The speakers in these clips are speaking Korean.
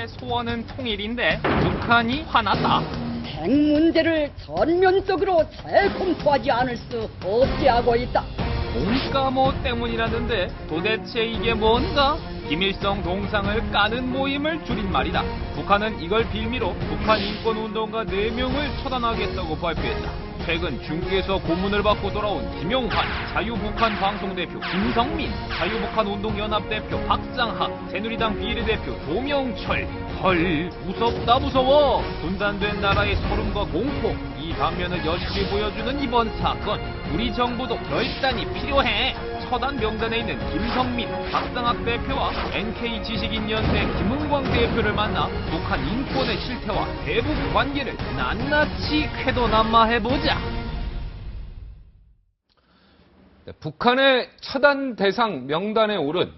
양국의 소원은 통일인데 북한이 화났다. 핵 문제를 전면적으로 잘 검토하지 않을 수 없게 하고 있다. 공까모 때문이라는데 도대체 이게 뭔가? 김일성 동상을 까는 모임을 줄임말이다. 북한은 이걸 빌미로 북한 인권운동가 4명을 처단하겠다고 발표했다. 최근 중국에서 고문을 받고 돌아온 김용환, 자유북한 방송대표 김성민, 자유북한운동연합 대표 박상학, 새누리당 비례대표 조명철. 헐, 무섭다 무서워. 분단된 나라의 소름과 공포, 이 단면을 여실히 보여주는 이번 사건. 우리 정부도 결단이 필요해. 처단 명단에 있는 김성민, 박상학 대표와 NK 지식인연대 김은광 대표를 만나 북한 인권의 실태와 대북 관계를 낱낱이 쾌도남마해보자. 네, 북한의 처단 대상 명단에 오른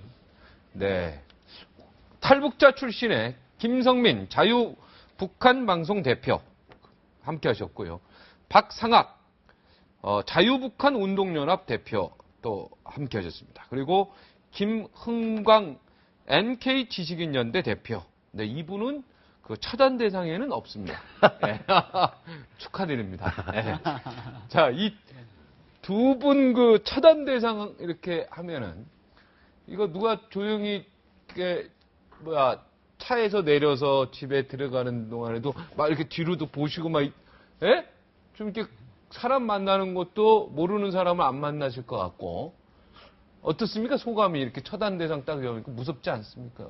탈북자 출신의 김성민 자유북한방송 대표 함께 하셨고요. 박상학 자유북한운동연합 대표 또 함께 하셨습니다. 그리고 김흥광 NK 지식인연대 대표. 네, 이분은 그 처단 대상에는 없습니다. 네. 축하드립니다. 네. 자, 이 두 분 그 처단 대상 이렇게 하면은 이거 누가 조용히 차에서 내려서 집에 들어가는 동안에도 막 이렇게 뒤로도 보시고 막 좀 이렇게 사람 만나는 것도 모르는 사람을 안 만나실 것 같고 어떻습니까? 소감이 이렇게 처단 대상 딱 여니까 무섭지 않습니까?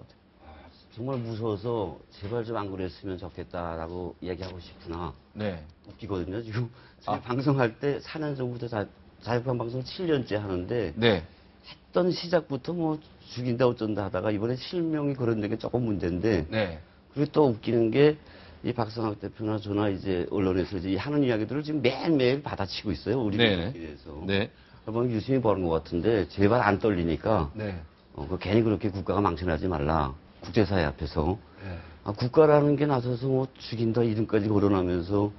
정말 무서워서 제발 좀 안 그랬으면 좋겠다라고 이야기하고 싶으나 네. 웃기거든요. 지금 제가 방송할 때 4년 전부터 자유북한 방송 7년째 하는데 네. 했던 시작부터 뭐 죽인다 어쩐다 하다가 이번에 실명이 거론된 게 조금 문제인데 네. 그리고 또 웃기는 게 이 박상학 대표나 저나 이제 언론에서 이제 하는 이야기들을 지금 매일매일 받아치고 있어요. 우리들에서. 네. 그러면 유심히 보는 것 같은데 제발 안 떨리니까 네. 괜히 그렇게 국가가 망신하지 말라. 국제사회 앞에서. 네. 국가라는 게 나서서 뭐 죽인다 이름까지 거론하면서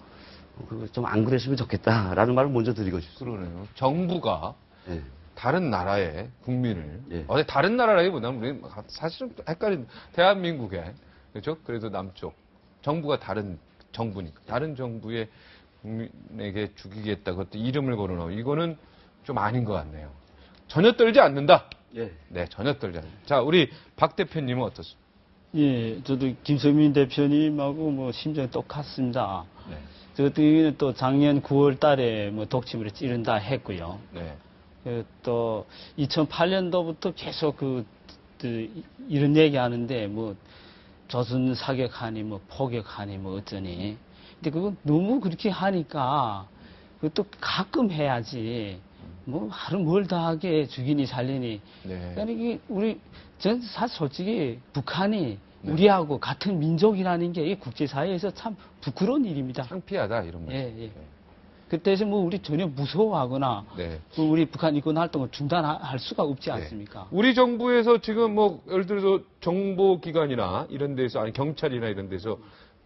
좀 안 그랬으면 좋겠다라는 말을 먼저 드리고 싶습니다. 그러네요. 정부가 네. 다른 나라의 국민을 네. 다른 나라라기보다는 우리는 사실은 헷갈린 대한민국에 그렇죠? 그래도 남쪽 정부가 다른 정부니까 다른 정부의 국민에게 죽이겠다 그것도 이름을 거론하고 이거는 좀 아닌 것 같네요. 전혀 떨지 않는다. 예. 네, 전혀 떨지 않는다. 자, 우리 박 대표님은 어떻습니까? 예, 저도 김성민 대표님하고 뭐 심정이 똑같습니다. 네. 저 같은 경우에는 또 작년 9월 달에 뭐 독침으로 찌른다 했고요. 네. 또 2008년도부터 계속 이런 얘기 하는데 뭐 조선 사격하니 뭐 포격하니 뭐 어쩌니. 근데 그건 너무 그렇게 하니까 그것도 가끔 해야지. 뭐 하루 멀다 하게 죽이니 살리니. 네. 그러니까 이게 전 사실 솔직히 북한이 네. 우리하고 같은 민족이라는 게 국제사회에서 참 부끄러운 일입니다. 창피하다 이런 말. 예, 예. 그때서 뭐 우리 전혀 무서워하거나 네. 우리 북한 인권 활동을 중단할 수가 없지 네. 않습니까? 우리 정부에서 지금 뭐 예를 들어서 정보기관이나 이런 데서 아니 경찰이나 이런 데서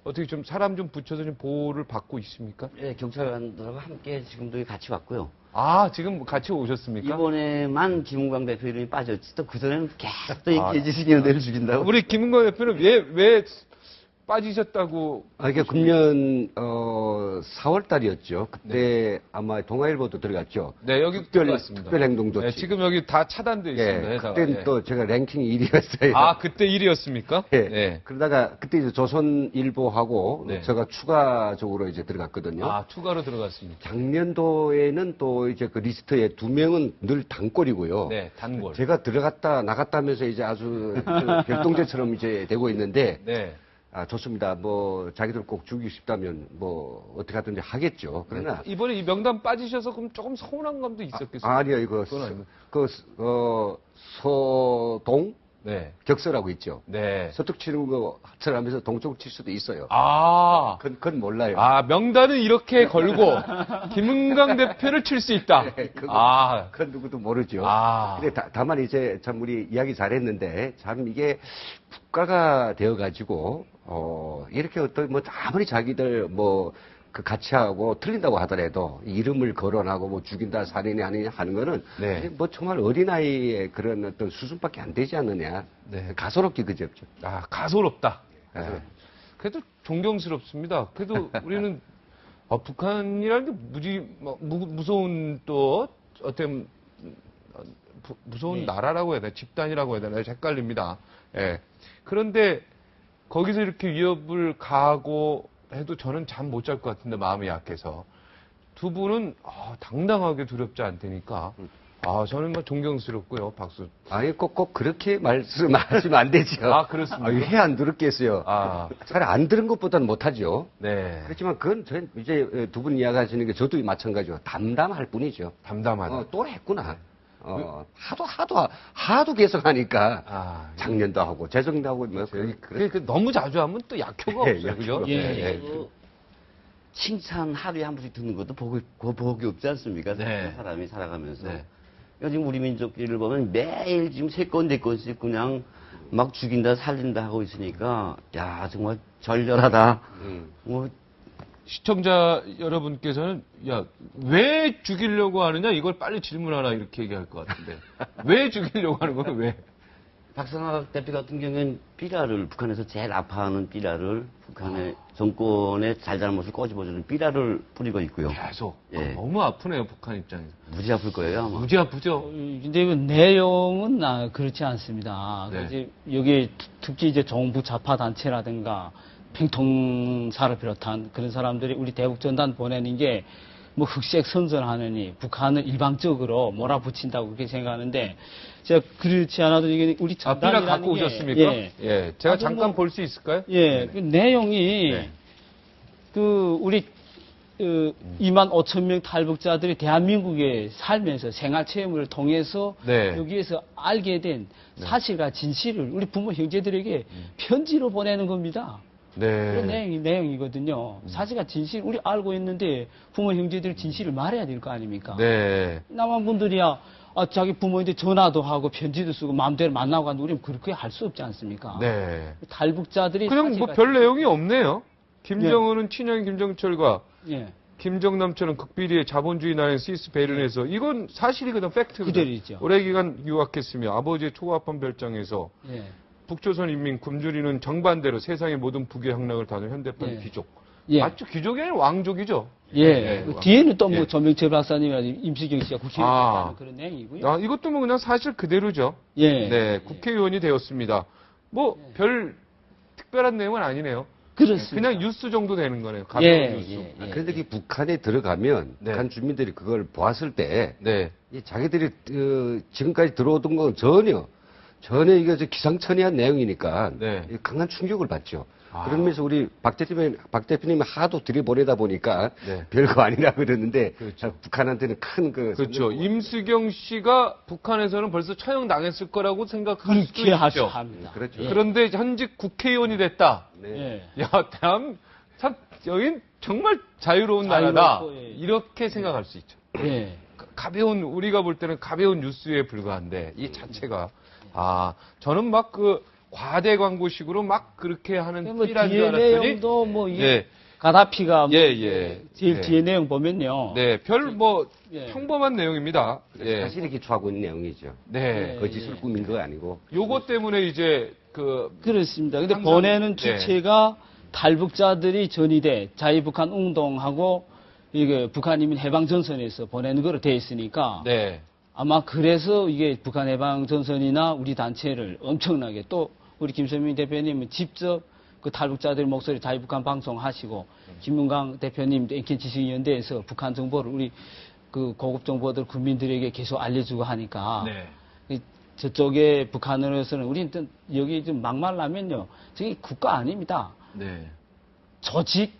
어떻게 좀 사람 좀 붙여서 좀 보호를 받고 있습니까? 예, 경찰관들하고 함께 지금도 같이 왔고요. 아, 지금 같이 오셨습니까? 이번에만 김은광 대표 이름이 빠졌지. 또 그전에는 계속 또 NK지식인연대를 죽인다고. 우리 김은광 대표는 왜 빠지셨다고? 이게 금년 4월 달이었죠. 그때 아마 동아일보도 들어갔죠. 네, 여기 들어갔습니다. 특별행동조치. 네, 지금 여기 다 차단돼 있습니다. 예, 회사가. 그때는 예. 또 제가 랭킹 1위였어요. 아, 그때 1위였습니까? 예. 네. 그러다가 그때 이제 조선일보하고 네. 제가 추가적으로 이제 들어갔거든요. 아, 추가로 들어갔습니다. 작년도에는 또 이제 그 리스트에 2명은 늘 단골이고요. 네, 단골. 제가 들어갔다 나갔다 하면서 이제 아주 그 별동제처럼 이제 되고 있는데 네. 좋습니다. 뭐 자기들 꼭 죽이고 싶다면 뭐 어떻게 하든지 하겠죠. 그러나 이번에 이 명단 빠지셔서 그럼 조금 서운한 감도 있었겠어요? 아니요, 이거 그건 아닙니다. 서동 네. 격서라고 있죠. 네. 서쪽 치는 거처럼 하면서 동쪽 칠 수도 있어요. 아. 그건 몰라요. 아, 명단은 이렇게 걸고 김은강 대표를 칠 수 있다. 네, 그건 누구도 모르죠. 아. 근데 다만 이제 참 우리 이야기 잘했는데 참 이게 국가가 되어가지고 이렇게 어떤 뭐 아무리 자기들 그 같이 하고 틀린다고 하더라도 이름을 거론하고 뭐 죽인다 살인이 아니냐 하는 거는 네. 뭐 정말 어린아이의 그런 어떤 수준밖에 안 되지 않느냐. 네. 가소롭게 그저 없죠. 아, 가소롭다. 예. 그래도 존경스럽습니다. 그래도 우리는 북한이라는 게 무서운 또 어떤 무서운 네. 나라라고 해야 되나 집단이라고 해야 되나 헷갈립니다. 예. 그런데 거기서 이렇게 위협을 가하고 해도 저는 잠 못 잘 것 같은데 마음이 약해서 두 분은 당당하게 두렵지 않다니까 저는 뭐 존경스럽고요. 박수. 아니, 꼭 그렇게 말씀하시면 안 되죠. 아, 그렇습니까? 회 안 들었겠어요. 차라리 안 들은 것보다는 못하죠. 네. 그렇지만 그건 이제 두 분 이야기하시는 게 저도 마찬가지죠. 담담할 뿐이죠. 담담하다. 또 했구나. 하도 계속 하니까 작년도 하고 재정도 하고 뭐 너무 자주 하면 또 약효가 없어요. 그죠? 예. 칭찬 하루에 한 번씩 듣는 것도 복이 없지 않습니까? 네. 사람이 살아가면서. 네. 그러니까 지금 우리 민족끼리를 보면 매일 지금 3건, 4건씩 그냥 막 죽인다, 살린다 하고 있으니까, 야, 정말 절절하다. 뭐, 시청자 여러분께서는 왜 죽이려고 하느냐 이걸 빨리 질문하라 이렇게 얘기할 것 같은데 왜 죽이려고 하는 거는 왜? 박상학 대표 같은 경우에는 북한에서 제일 아파하는 삐라를 북한의 정권의 잘잘못을 꼬집어주는 삐라를 뿌리고 있고요. 계속. 예. 너무 아프네요, 북한 입장에서. 무지 아플 거예요, 아마. 무지 아프죠? 근데 그 내용은 그렇지 않습니다. 네. 이제 여기 특히 이제 정부 좌파 단체라든가 팽통사를 비롯한 그런 사람들이 우리 대북 전단 보내는 게 뭐 흑색 선전하느니 북한을 일방적으로 몰아붙인다고 그렇게 생각하는데 제가 그렇지 않아도 이게 우리 삐라 전단이라는 갖고 게 오셨습니까? 예. 제가 아주 잠깐 뭐- 볼 수 있을까요? 예, 그 내용이 네. 우리 2만 5천 명 탈북자들이 대한민국에 살면서 생활 체험을 통해서 네. 여기에서 알게 된 사실과 진실을 우리 부모 형제들에게 편지로 보내는 겁니다. 그런 네. 내용이거든요. 사실과 진실 우리 알고 있는데 부모 형제들 진실을 말해야 될 거 아닙니까? 네. 남한 분들이야 자기 부모한테 전화도 하고 편지도 쓰고 마음대로 만나고 하는데 우리는 그렇게 할 수 없지 않습니까? 네. 탈북자들이 그냥 뭐 사실과 별 내용이 없네요. 김정은은 친형 김정철과 예. 김정남처럼 극비리의 자본주의 나라인 스위스 베른에서 이건 사실이거든, 팩트거든. 그대로죠. 오래 기간 유학했으며 아버지의 초합한 별장에서 예. 북조선 인민 굶주리는 정반대로 세상의 모든 북의 향락을 다룬 현대판 예. 귀족. 예. 맞죠? 귀족이 아니라 왕족이죠. 예. 왕. 뒤에는 또 뭐 예. 조명철 박사님이라든지 임시경 씨가 국회의원 하는 그런 내용이고요. 이것도 뭐 그냥 사실 그대로죠. 예. 네, 국회의원이 되었습니다. 뭐 별 특별한 내용은 아니네요. 그렇습니다. 그냥 뉴스 정도 되는 거네요. 가벼운 예, 뉴스. 예, 예. 그런데 이 북한에 들어가면 네. 북한 주민들이 그걸 보았을 때 네. 이 자기들이 지금까지 들어오던 건 전혀 이게 기상천외한 내용이니까 네. 이 강한 충격을 받죠. 그러면서 우리 박 대표님이 하도 들이보내다 보니까 네. 별거 아니라 그러는데 그렇죠. 북한한테는 큰 그렇죠. 임수경 씨가 북한에서는 벌써 처형당했을 거라고 생각할 수도 그렇게 있죠. 합니다. 그렇죠. 예. 그런데 현직 국회의원이 됐다. 네. 예. 야, 참 여긴 정말 자유로운 자유롭고, 나라다. 예. 이렇게 생각할 수 있죠. 예. 가벼운 우리가 볼 때는 가벼운 뉴스에 불과한데 이 자체가 저는 막 과대 광고식으로 막 그렇게 하는 뭐 삐란 줄 뒤에 알았더니 내용도 뭐 이게 예. 가다피가 뭐 예. 제일 네. 뒤에 내용 보면요. 네, 별 뭐 예. 평범한 내용입니다. 예. 사실이 기초하고 있는 내용이죠. 네. 예. 거짓을 꾸민 거 아니고. 요거 때문에 이제 그렇습니다. 근데 항상- 보내는 네. 주체가 탈북자들이 전위대 자유북한 운동하고 이게 북한인민 해방전선에서 보내는 거로 돼 있으니까 네. 아마 그래서 이게 북한 해방전선이나 우리 단체를 엄청나게 또 우리 김선민 대표님은 직접 그 탈북자들 목소리 자유북한 방송하시고 김문강 대표님 NK 지식위원회에서 북한 정보를 우리 그 고급 정보들 국민들에게 계속 알려주고 하니까 네. 이 저쪽에 북한으로서는 우리는 또 여기 좀 막말라면요 저게 국가 아닙니다. 네. 조직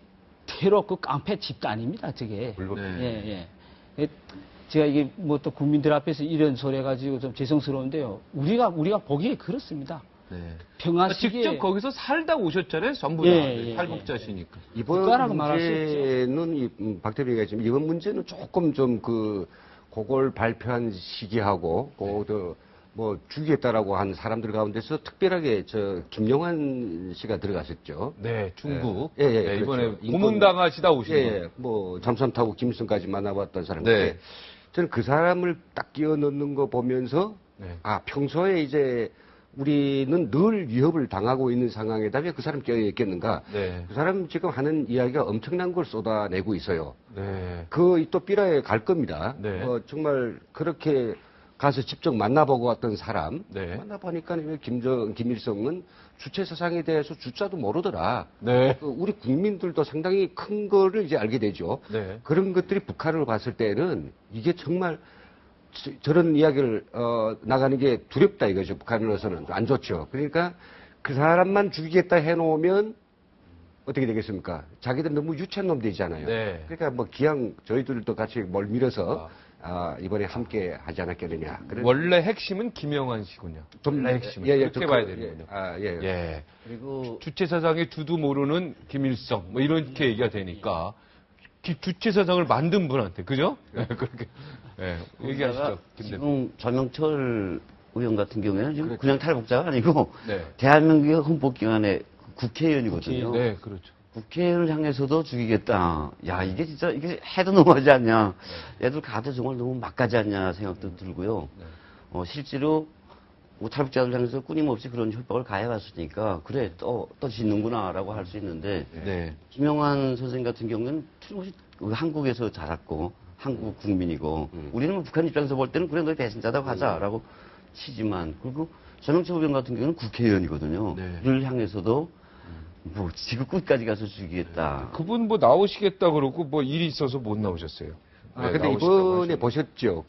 테러 그 깡패 집단입니다. 저게. 물론 네. 예. 제가 이게 뭐 또 국민들 앞에서 이런 소리 해가지고 좀 죄송스러운데요. 우리가 보기에 그렇습니다. 네. 평화 시기에 직접 거기서 살다 오셨잖아요, 전부 다. 예. 탈북자시니까. 이번 국가라고 말할 수 문제는 박 대표가 얘기했지만 이번 문제는 조금 좀 그걸 발표한 시기하고 뭐 죽이겠다라고 한 사람들 가운데서 특별하게 김영환 씨가 들어갔었죠. 네, 중국. 예, 네, 이번에 그렇죠. 고문당하시다 오신 분. 예, 뭐 잠수함 타고 김일성까지 만나봤던 사람인데 네. 저는 그 사람을 딱 끼워 넣는 거 보면서 네. 평소에 이제 우리는 늘 위협을 당하고 있는 상황에다 왜 그 사람 껴있겠는가? 네. 그 사람 지금 하는 이야기가 엄청난 걸 쏟아내고 있어요. 네. 그 또 삐라에 갈 겁니다. 네. 정말 그렇게 가서 직접 만나보고 왔던 사람. 네. 만나보니까 김일성은 주체 사상에 대해서 주자도 모르더라. 네. 우리 국민들도 상당히 큰 거를 이제 알게 되죠. 네. 그런 것들이 북한을 봤을 때는 이게 정말 저런 이야기를 나가는 게 두렵다 이거죠. 북한으로서는 안 좋죠. 그러니까 그 사람만 죽이겠다 해놓으면 어떻게 되겠습니까? 자기들 너무 유치한 놈들이잖아요. 네. 그러니까 뭐 기왕 저희들도 같이 뭘 밀어서 이번에 함께 하지 않았겠느냐. 원래 핵심은 김영환 씨군요. 원래 핵심은 그렇게 봐야 되는군요. 예. 그리고 주체 사상의 주도 모르는 김일성 뭐 이렇게 얘기가 되니까 주체 사상을 만든 분한테 그죠? 그렇게 얘기하시죠. 김 대표. 지금 전명철 의원 같은 경우에는 지금 그냥 탈북자가 아니고 네. 대한민국의 헌법기관의 국회의원이거든요. 네, 그렇죠. 국회의원을 향해서도 죽이겠다. 야, 이게 진짜, 이게 해도 너무하지 않냐. 얘들 가도 정말 너무 막가지 않냐 생각도 들고요. 실제로 뭐 탈북자들 향해서 끊임없이 그런 협박을 가해왔으니까, 그래, 또 짓는구나, 라고 할 수 있는데, 네. 김영환 선생 같은 경우는 틀림없이 한국에서 자랐고, 한국 국민이고, 우리는 뭐 북한 입장에서 볼 때는 그래, 너희 배신자다고 하자라고 치지만, 그리고 전영철 의원 같은 경우는 국회의원이거든요. 네. 그를 향해서도 뭐 지구끝까지 가서 죽이겠다. 그분 뭐 나오시겠다 그러고 뭐 일이 있어서 못 나오셨어요. 근데 나오시라고 이번에 하셨는데. 보셨죠?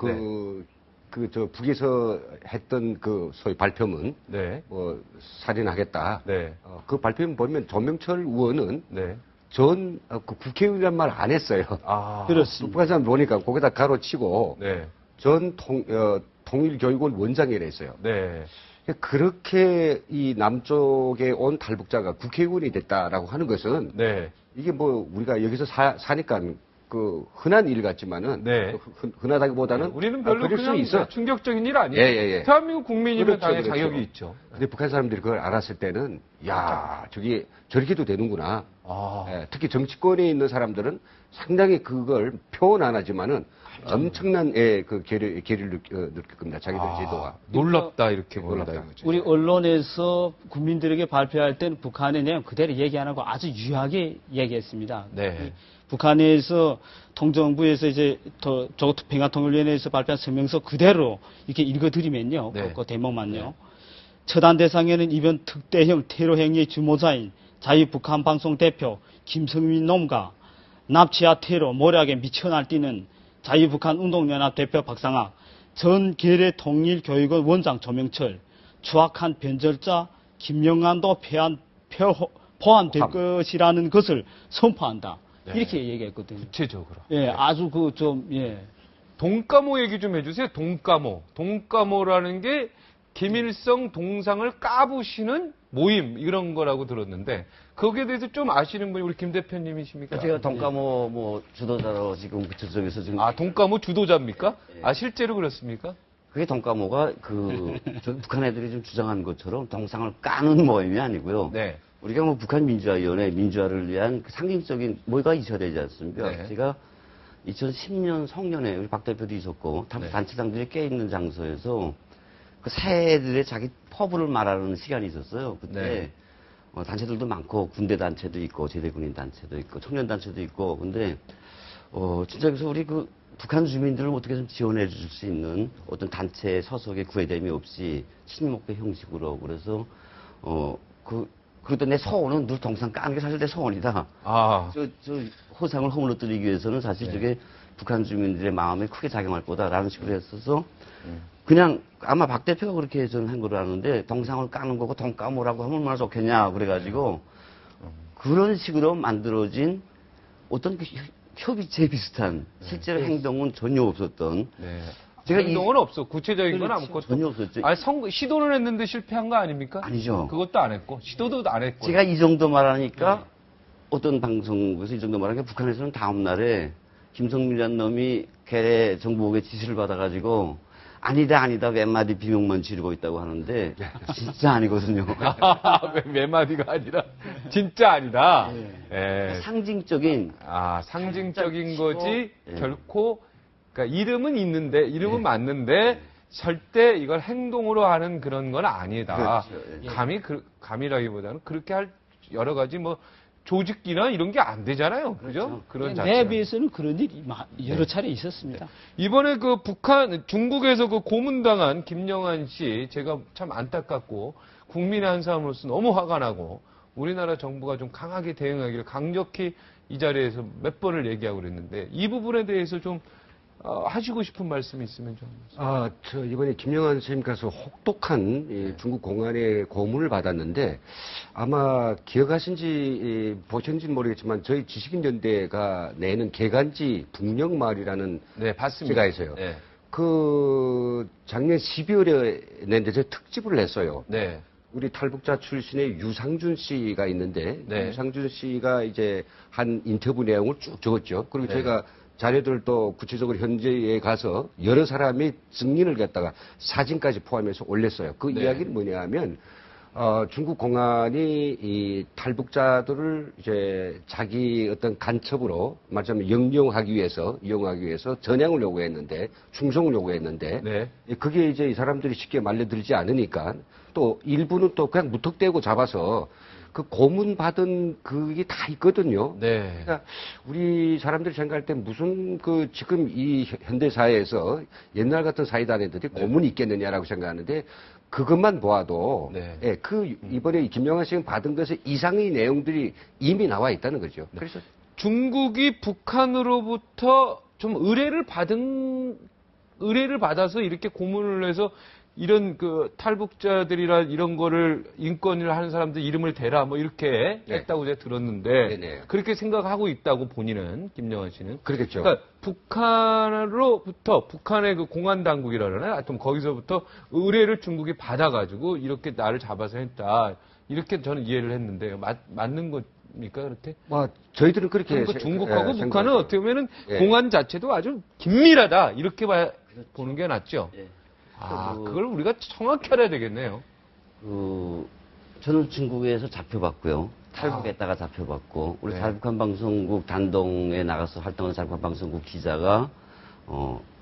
저 북에서 했던 그 소위 발표문, 네. 뭐 살인하겠다. 네. 그 발표문 보면 전명철 의원은 네. 그 국회의원이란 말 안 했어요. 아. 그렇습니다. 북한 사람 보니까 거기다 가로치고 네. 전 통일교육원 원장이라 했어요. 네. 그렇게 이 남쪽에 온 탈북자가 국회의원이 됐다라고 하는 것은 네. 이게 뭐 우리가 여기서 사니까 그 흔한 일 같지만은 네. 흔하다기보다는 우리는 별로 그럴 수 그냥 있어. 충격적인 일 아니에요. 예. 대한민국 국민이면 그렇죠, 당연히 그렇죠. 자격이 있죠. 근데 북한 사람들이 그걸 알았을 때는 야 저기 저렇게도 되는구나. 아. 예, 특히 정치권에 있는 사람들은 상당히 그걸 표현 안 하지만은 엄청난 그 괴리를 느낄 겁니다. 자기들 제도가. 놀랍다 이렇게 놀랍다. 본다 이거죠. 우리 언론에서 국민들에게 발표할 때는 북한의 내용 그대로 얘기 안 하고 아주 유하게 얘기했습니다. 네. 북한에서 통정부에서 이제 조국평화통일위원회에서 발표한 성명서 그대로 이렇게 읽어드리면요. 네. 그 대목만요. 처단 대상에는 이번 특대형 테러 행위의 주모자인 자유북한 방송 대표 김성민 놈과 납치와 테러 모략에 미쳐 날뛰는 자유북한 운동연합 대표 박상학, 전 계례 통일교육원 원장 조명철, 추악한 변절자 김영환도 포함될 것이라는 것을 선포한다. 네. 이렇게 얘기했거든요. 구체적으로. 예, 아주 동까모 얘기 좀 해주세요. 동까모. 동까모라는 게 김일성 동상을 까부시는 모임 이런 거라고 들었는데 거기에 대해서 좀 아시는 분이 우리 김 대표님이십니까? 제가 동까모 뭐 주도자로 지금 저쪽에서 지금 동까모 주도자입니까? 실제로 그렇습니까? 그게 동까모가 북한 애들이 좀 주장하는 것처럼 동상을 까는 모임이 아니고요. 네. 우리가 뭐 북한 민주화위원회 민주화를 위한 그 상징적인 뭐가 있어야 되지 않습니까? 네. 제가 2010년 송년회 우리 박 대표도 있었고 네. 단체장들이 꽤 있는 장소에서 그 새해들의 자기 퍼부를 말하는 시간이 있었어요. 그때 네. 단체들도 많고 군대 단체도 있고 제대군인 단체도 있고 청년 단체도 있고 근데 진짜 그래서 우리 그 북한 주민들을 어떻게 좀 지원해 줄 수 있는 어떤 단체 소속의 구애됨이 없이 친목배 형식으로 그래서 그것도 내 소원은 늘 동상 까는 게 사실 내 소원이다. 아. 저 호상을 허물어뜨리기 위해서는 사실 저게 북한 주민들의 마음에 크게 작용할 거다라는 식으로 했어서 그냥 아마 박 대표가 그렇게 저는 한 거로 아는데 동상을 까는 거고 동까모라고 하면 얼마나 좋겠냐 그래가지고 그런 식으로 만들어진 어떤 그 협의체 비슷한 실제로 행동은 전혀 없었던 네. 제가 행동은 없어. 구체적인 건 그렇지, 아무것도. 전혀 없었죠. 아니, 시도는 했는데 실패한 거 아닙니까? 아니죠. 그것도 안 했고, 시도도 안 했고. 제가 이 정도 말하니까 어떤 방송국에서 이 정도 말하니까 북한에서는 다음 날에 김성민이라는 놈이 계례 정보국의 지시를 받아가지고 아니다 몇 마디 비명만 지르고 있다고 하는데 진짜 아니거든요. 몇 마디가 아니라 진짜 아니다. 예. 상징적인 상징적인 살짝 거지 치고, 결코 그러니까 이름은 있는데 이름은 맞는데 설 때 이걸 행동으로 하는 그런 건 아니다. 그렇죠. 감이라기보다는 그렇게 할 여러 가지 뭐 조직기나 이런 게 안 되잖아요. 그죠? 그런 내 자체. 비해서는 그런 일이 여러 차례 있었습니다. 이번에 그 중국에서 그 고문당한 김영한 씨, 제가 참 안타깝고, 국민의 한 사람으로서 너무 화가 나고, 우리나라 정부가 좀 강하게 대응하기를 강력히 이 자리에서 몇 번을 얘기하고 그랬는데, 이 부분에 대해서 좀, 하시고 싶은 말씀이 있으면 좀. 저 이번에 김영환 선생님 가서 혹독한 중국 공안의 고문을 받았는데 아마 기억하신지 보셨는지 모르겠지만 저희 지식인연대가 내는 개간지 북녘마을이라는 네, 봤습니다. 제가 있어요. 네. 그 작년 12월에 냈는데 저 특집을 냈어요. 네. 우리 탈북자 출신의 유상준 씨가 있는데 네. 유상준 씨가 이제 한 인터뷰 내용을 쭉 적었죠. 그리고 네. 저희가 자료들도 구체적으로 현재에 가서 여러 사람이 증인을 갖다가 사진까지 포함해서 올렸어요. 그 네. 이야기는 뭐냐 하면 중국 공안이 이 탈북자들을 이제 자기 어떤 간첩으로 말하자면 이용하기 위해서 전향을 요구했는데 충성을 요구했는데 네. 그게 이제 이 사람들이 쉽게 말려들지 않으니까 또 일부는 또 그냥 무턱대고 잡아서 그 고문 받은 그게 다 있거든요. 네. 그러니까 우리 사람들이 생각할 때 무슨 그 지금 이 현대 사회에서 옛날 같은 사이다네들이 고문이 있겠느냐라고 생각하는데 그것만 보아도 네. 예, 그 이번에 김영환 씨가 받은 것의 이상의 내용들이 이미 나와 있다는 거죠. 그래서 중국이 북한으로부터 좀 의뢰를 받아서 이렇게 고문을 해서 이런 그 탈북자들이라 이런 거를 인권을 하는 사람들 이름을 대라 뭐 이렇게 네. 했다고 제가 들었는데 네네. 그렇게 생각하고 있다고 본인은 김영환 씨는 그러겠죠. 그러니까 북한으로부터 북한의 그 공안 당국이라 그러나요? 하여튼 거기서부터 의뢰를 중국이 받아가지고 이렇게 나를 잡아서 했다 이렇게 저는 이해를 했는데 맞는 겁니까 그렇게? 뭐 저희들은 그렇게 그러니까 중국하고 예, 북한은 생각하죠. 어떻게 보면은 예. 공안 자체도 아주 긴밀하다 이렇게 보는 게 낫죠. 예. 그걸 우리가 정확히 알아야 되겠네요. 저는 중국에서 잡혀봤고요. 탈북했다가 잡혀봤고, 우리 네. 탈북한 방송국 단동에 나가서 활동하는 탈북한 방송국 기자가,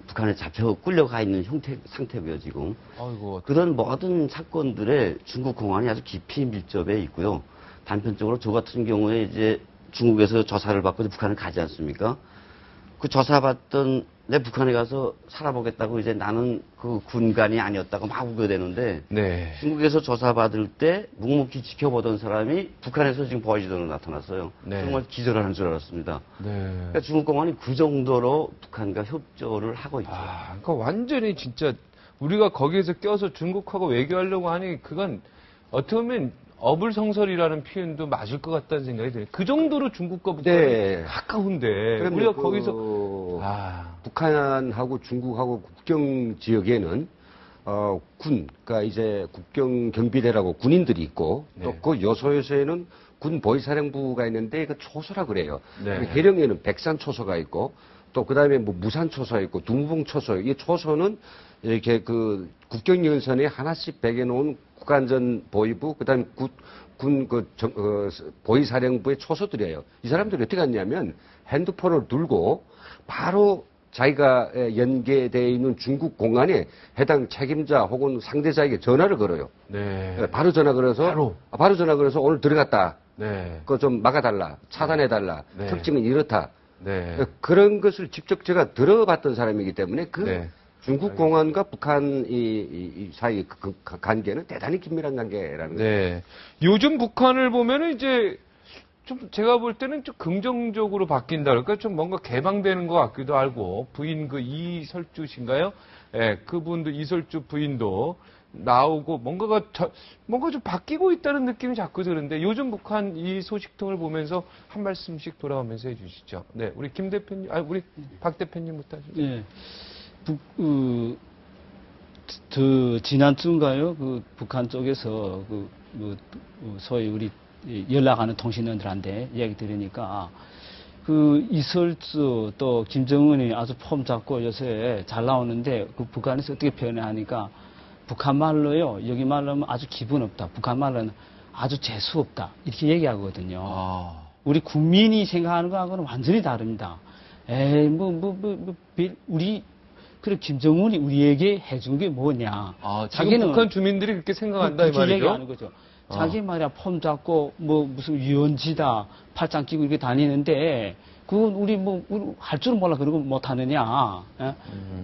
북한에 잡혀 끌려가 있는 상태고요, 지금. 아이고. 그런 모든 사건들에 중국 공안이 아주 깊이 밀접해 있고요. 단편적으로 저 같은 경우에 이제 중국에서 조사를 받고 북한을 가지 않습니까? 그 조사받던 내 북한에 가서 살아보겠다고 이제 나는 그 군관이 아니었다고 막 우겨대는데 네. 중국에서 조사받을 때 묵묵히 지켜보던 사람이 북한에서 지금 보아지도로 나타났어요. 네. 정말 기절하는 줄 알았습니다. 네. 그러니까 중국 공안이 그 정도로 북한과 협조를 하고 있죠. 그러니까 완전히 진짜 우리가 거기에서 껴서 중국하고 외교하려고 하니 그건 어떻게 보면 어불성설이라는 표현도 맞을 것 같다는 생각이 들어요. 그 정도로 중국과 북한이 네. 가까운데 그럼요. 우리가 그 거기서 북한하고 중국하고 국경 지역에는 그러니까 이제 국경 경비대라고 군인들이 있고 네. 또 그 요소에는 군 보위사령부가 있는데 그 초소라 그래요. 네. 그리고 해령에는 백산 초소가 있고 또 그다음에 뭐 무산 초소가 있고 두무봉 초소. 이 초소는 이렇게 그 국경연선에 하나씩 배겨 놓은 국안전 보위부 그다음에 보위사령부의 초소들이에요. 이 사람들이 어떻게 하냐면 핸드폰을 들고 바로 자기가 연계되어 있는 중국 공안에 해당 책임자 혹은 상대자에게 전화를 걸어요. 네. 바로 전화 걸어서 바로 전화 걸어서 오늘 들어갔다. 네. 그거 좀 막아달라. 차단해달라. 네. 특징은 이렇다. 네. 그런 것을 직접 제가 들어봤던 사람이기 때문에 그 네. 중국 공안과 북한 이 사이 그 관계는 대단히 긴밀한 관계라는 거죠. 네. 요즘 북한을 보면은 이제 좀 제가 볼 때는 좀 긍정적으로 바뀐다 그럴까 좀 뭔가 개방되는 것 같기도 하고 부인 그 이설주 씨인가요? 예, 그분도 이설주 부인도 나오고 뭔가 좀 바뀌고 있다는 느낌이 자꾸 드는데 요즘 북한 이 소식통을 보면서 한 말씀씩 돌아오면서 해주시죠. 네, 우리 김 대표님, 우리 박 대표님부터 하시죠. 예. 지난주인가요? 그 북한 쪽에서 소위 우리 연락하는 통신원들한테 이야기 들으니까 그 이설주 또 김정은이 아주 폼 잡고 요새 잘 나오는데 그 북한에서 어떻게 표현하니까 북한 말로요. 여기 말로 하면 아주 기분 없다. 북한 말로는 아주 재수 없다. 이렇게 얘기하거든요. 우리 국민이 생각하는 거하고는 완전히 다릅니다. 에이, 우리 그리고 김정은이 우리에게 해준 게 뭐냐. 아, 지금 북한 주민들이 그렇게 생각한다 이 그렇게 말이죠? 얘기하는 거죠. 자기 말이야 폼 잡고 뭐 무슨 유언지다 팔짱 끼고 이렇게 다니는데 그건 우리 할 줄은 몰라 그런 거 못 하느냐. 예?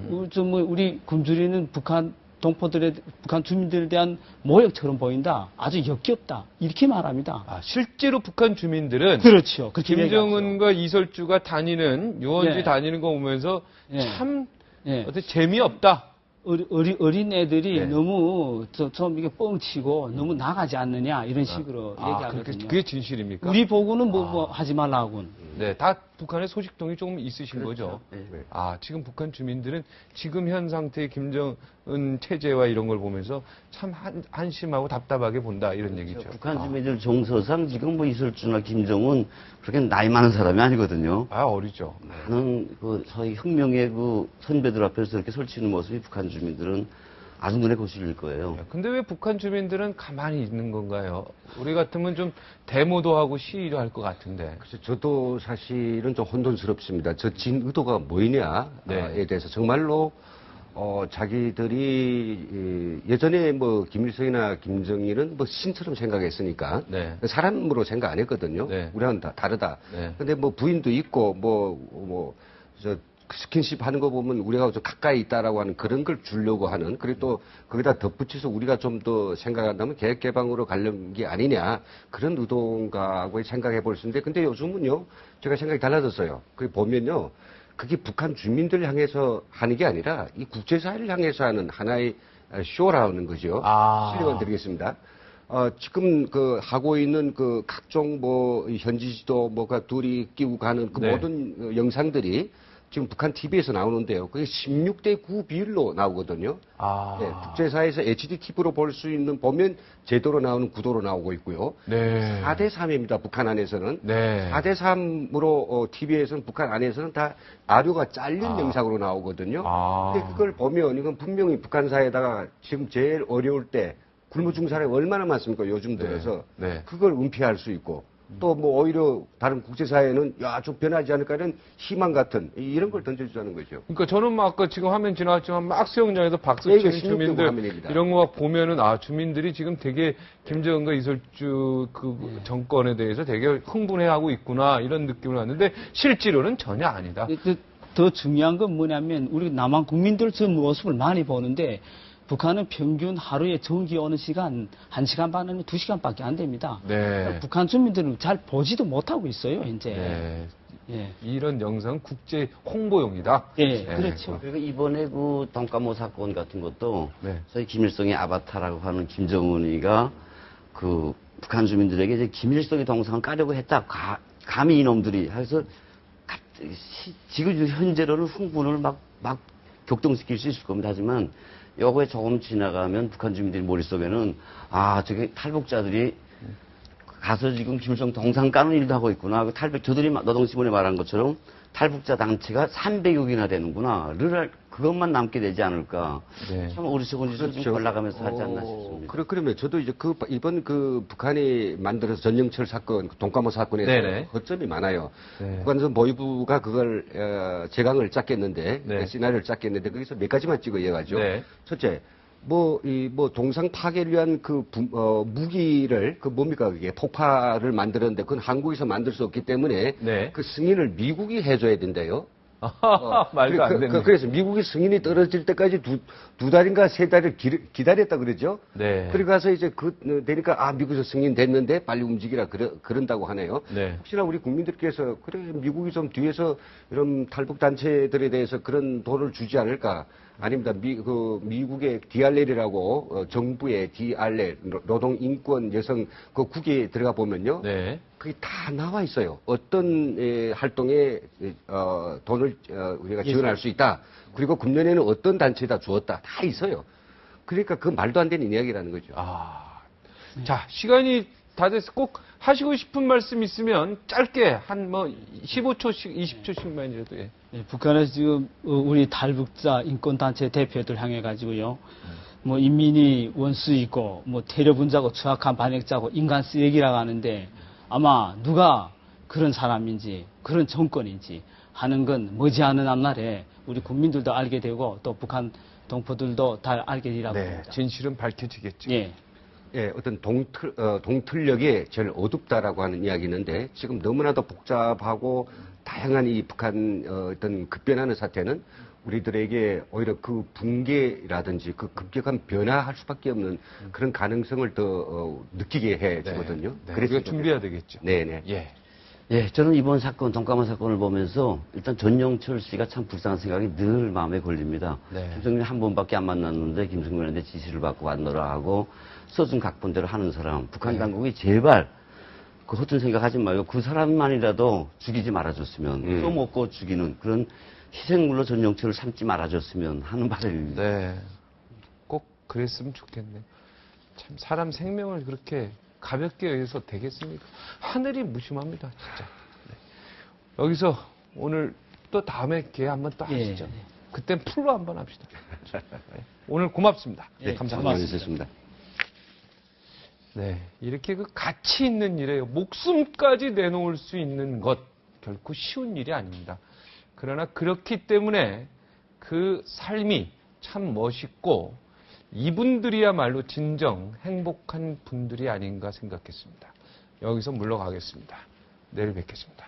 우리 굶주리는 북한 북한 주민들에 대한 모욕처럼 보인다. 아주 역겹다. 이렇게 말합니다. 아, 실제로 북한 주민들은 그렇죠. 그렇게 김정은과 이설주가 다니는 유원지 예. 다니는 거 보면서 예. 참 예. 어떻게 재미없다. 어린 애들이 네. 너무 좀 이게 뻥치고 너무 나가지 않느냐 이런 식으로 얘기하거든요. 그게 진실입니까? 우리 보고는 뭐 하지 말라고는. 네, 다 북한의 소식통이 조금 있으신 거죠. 네. 아, 지금 북한 주민들은 지금 현 상태의 김정은 체제와 이런 걸 보면서 참 한심하고 답답하게 본다 이런 얘기죠. 북한 주민들 정서상 지금 뭐 이설주나 김정은 그렇게 나이 많은 사람이 아니거든요. 아, 어리죠. 많은 그 저희 혁명의 그 선배들 앞에서 이렇게 설치는 모습이 북한 주민들은 아주 눈에 거슬릴 거예요. 근데 왜 북한 주민들은 가만히 있는 건가요? 우리 같으면 좀 데모도 하고 시위도 할 것 같은데. 그래서 저도 사실은 좀 혼돈스럽습니다. 저 진 의도가 뭐이냐에 네. 대해서 정말로 자기들이 예전에 뭐 김일성이나 김정일은 뭐 신처럼 생각했으니까 네. 사람으로 생각 안 했거든요. 네. 우리와는 다르다. 네. 근데 뭐 부인도 있고 저 스킨십 하는 거 보면 우리가 좀 가까이 있다라고 하는 그런 걸 주려고 하는, 그리고 또 거기다 덧붙여서 우리가 좀 더 생각한다면 계획개방으로 가려는 게 아니냐, 그런 의도인가 하고 생각해 볼 수 있는데, 근데 요즘은요, 제가 생각이 달라졌어요. 그 보면요, 그게 북한 주민들 향해서 하는 게 아니라 이 국제사회를 향해서 하는 하나의 쇼라는 거죠. 아. 실력을 드리겠습니다. 지금 하고 있는 각종 현지 지도 뭐가 둘이 끼고 가는 그 네. 모든 영상들이 지금 북한 TV에서 나오는데요. 그게 16대 9 비율로 나오거든요. 아. 네, 국제사회에서 HD TV로 볼 수 있는 보면 제도로 나오는 구도로 나오고 있고요. 네. 4대 3입니다. 북한 안에서는. 네. 4대 3으로 TV에서는 북한 안에서는 다 아류가 잘린 영상으로 나오거든요. 아. 근데 그걸 보면 이건 분명히 북한 사회에다가 지금 제일 어려울 때 굶어 죽은 사람이 얼마나 많습니까? 요즘 들어서. 네. 그걸 은폐할 수 있고. 또 오히려 다른 국제사회는 좀 변하지 않을까 하는 희망 같은 이런 걸 던져주자는 거죠. 그러니까 저는 아까 지금 화면 지나왔지만 막 수영장에서 박수 네, 이거 치는 주민들 화면입니다. 이런 거 막 보면은 주민들이 지금 되게 김정은과 이설주 정권에 대해서 되게 흥분해하고 있구나 이런 느낌을 받는데 실제로는 전혀 아니다. 더 중요한 건 뭐냐면 우리 남한 국민들 저 모습을 많이 보는데 북한은 평균 하루에 전기 오는 시간 1시간 반 아니면 2시간밖에 안 됩니다. 네. 북한 주민들은 잘 보지도 못하고 있어요, 이제. 네. 예. 이런 영상 국제 홍보용이다. 예, 네. 그렇죠. 그리고 이번에 그 돈가모 사건 같은 것도 네. 저희 김일성의 아바타라고 하는 김정은이가 그 북한 주민들에게 이제 김일성의 동상을 까려고 했다. 감히 이놈들이. 그래서 지금 현재로는 흥분을 막 격동시킬 수 있을 겁니다. 하지만 요거에 조금 지나가면 북한 주민들 머릿속에는 저게 탈북자들이 가서 지금 김일성 동상 까는 일도 하고 있구나. 저들이 노동신문에 말한 것처럼 탈북자 단체가 300여 개나 되는구나. 그것만 남게 되지 않을까. 네. 참 어리석은 짓을 좀 골라가면서 하지 않나 싶습니다. 그러면 저도 이제 이번 북한이 만들어서 전영철 사건, 돈가모 사건에서 네네. 허점이 많아요. 네. 북한에서 모의부가 그걸 재강을 짰겠는데, 네. 시나리오를 짰겠는데 거기서 몇 가지만 찍어 이어가죠. 네. 첫째, 동상 파괴를 위한 무기를, 뭡니까, 그게, 폭파를 만들었는데, 그건 한국에서 만들 수 없기 때문에, 네. 그 승인을 미국이 해줘야 된대요. 말도 안 되는. 그래서 미국이 승인이 떨어질 때까지 두 달인가 세 달을 기다렸다 그러죠. 네. 그리고 가서 이제 되니까 미국에서 승인됐는데 빨리 움직이라 그런다고 하네요. 네. 혹시나 우리 국민들께서 그래 미국이 좀 뒤에서 이런 탈북 단체들에 대해서 그런 돈을 주지 않을까? 아닙니다. 미국의 DRL이라고 정부의 DRL 노동 인권 여성 그 국에 들어가 보면요. 네. 그게 다 나와 있어요. 어떤 활동에 돈을 우리가 지원할 수 있다. 그리고 금년에는 어떤 단체에다 주었다. 다 있어요. 그러니까 그 말도 안 되는 이야기라는 거죠. 자, 시간이 다 돼서 꼭 하시고 싶은 말씀 있으면 짧게 한 15초씩, 20초씩만이라도. 예. 예, 북한에서 지금 우리 탈북자 인권단체 대표들 향해 가지고요. 인민이 원수이고 테러분자고 추악한 반역자고 인간 쓰레기라고 하는데 아마 누가 그런 사람인지 그런 정권인지 하는 건 머지않은 앞날에 우리 국민들도 알게 되고 또 북한 동포들도 다 알게 되리라고 네. 봅니다. 진실은 밝혀지겠죠. 예. 예, 어떤 동틀력이 제일 어둡다라고 하는 이야기 있는데 지금 너무나도 복잡하고 다양한 이 북한 어떤 급변하는 사태는 우리들에게 오히려 그 붕괴라든지 그 급격한 변화할 수밖에 없는 그런 가능성을 더 느끼게 해 주거든요. 네. 우리가 준비해야 되겠죠. 네네. 예. 예, 저는 이번 사건, 돈까만 사건을 보면서 일단 전영철 씨가 참 불쌍한 생각이 늘 마음에 걸립니다. 네. 김성균이 한 번밖에 안 만났는데 김성균한테 지시를 받고 왔노라 하고 써준 각본대로 하는 사람. 북한 당국이 제발 그 허튼 생각하지 말고 그 사람만이라도 죽이지 말아줬으면 써먹고 죽이는 그런 희생물로 전영철을 삼지 말아줬으면 하는 바람입니다. 네. 꼭 그랬으면 좋겠네요. 참 사람 생명을 그렇게 가볍게 여기서 되겠습니까? 하늘이 무심합니다, 진짜. 네. 여기서 오늘 또 다음에 기회 한번 또 예. 하시죠. 그땐 풀로 한번 합시다. 네. 오늘 고맙습니다. 예, 감사합니다. 고맙습니다. 네, 이렇게 그 가치 있는 일에 목숨까지 내놓을 수 있는 것 결코 쉬운 일이 아닙니다. 그러나 그렇기 때문에 그 삶이 참 멋있고 이분들이야말로 진정 행복한 분들이 아닌가 생각했습니다. 여기서 물러가겠습니다. 내일 뵙겠습니다.